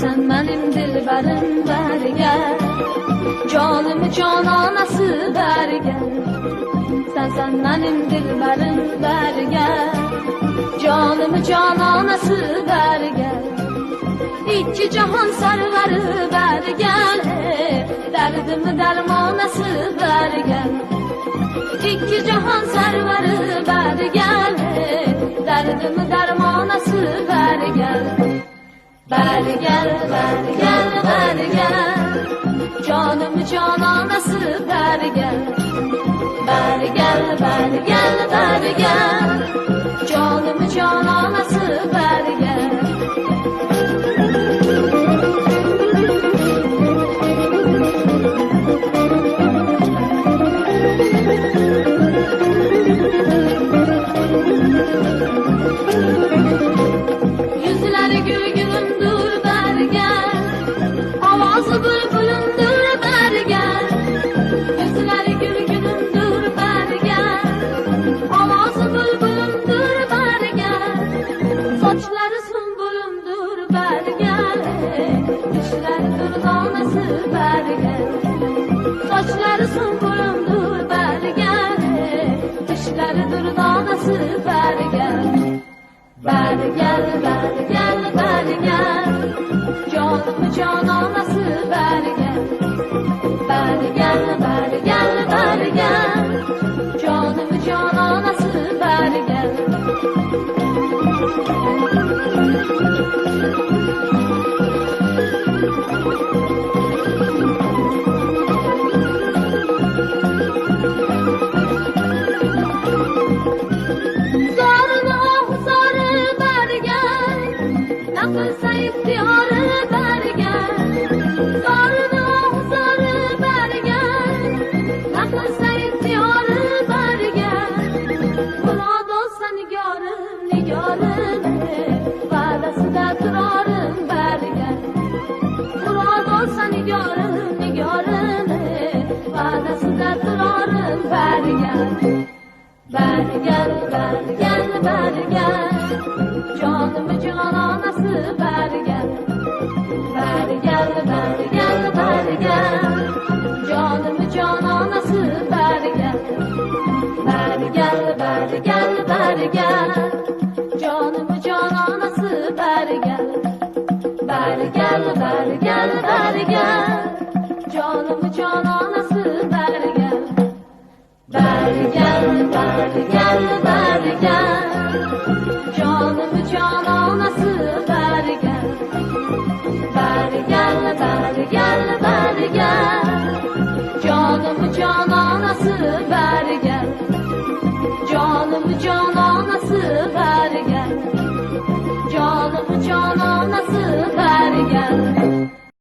Sen benim dilberim beri gel, canımı cananası beri gel. Sen benim dilberim beri gel, canımı cananası beri gel. İki cahan sarıları beri gel, derdimi dermanası beri gel. İki cahan sarıları beri gel, derdimi dermanası beri gel. Beri gel, beri gel, beri gel, canımı cananası beri gel. Beri gel, beri gel, beri gel, canımı cananası beri gel. Yüzleri gülgünümdür beri gel, avazı bülbülümdür beri gel. Yüzleri gülgünümdür beri gel, avazı bülbülümdür beri gel. Saçları sümbülümdür beri gel, dişleri dürdanası beri gel. Saçları sümbülümdür beri gel, dişleri dürdanası beri gel. Beri gel, beri gel, beri gel, canımı cananası beri gel. Beri gel, beri gel, beri gel, canımı cananası beri gel. Kılsa ihtiyarı beri gel, sarına sarı beri gel. Kılsa ihtiyarı beri gel, murad olsa nigarım nigarım, vadasında durarım beri gel. Murad olsa nigarım nigarım, vadasında durarım beri gel. Beri gel, beri gel, beri gel, canımı cananası beri gel. Beri gel, beri gel, beri gel, canımı cananası beri gel. Beri gel, beri gel, beri gel, canımı cananası beri gel. Beri gel, beri gel, beri gel, canımı cananası beri gel. Beri gel, beri gel, beri gel, canımı cananası beri gel. Beri gel, beri gel, beri gel, canımı cananası beri gel. Canımı cananası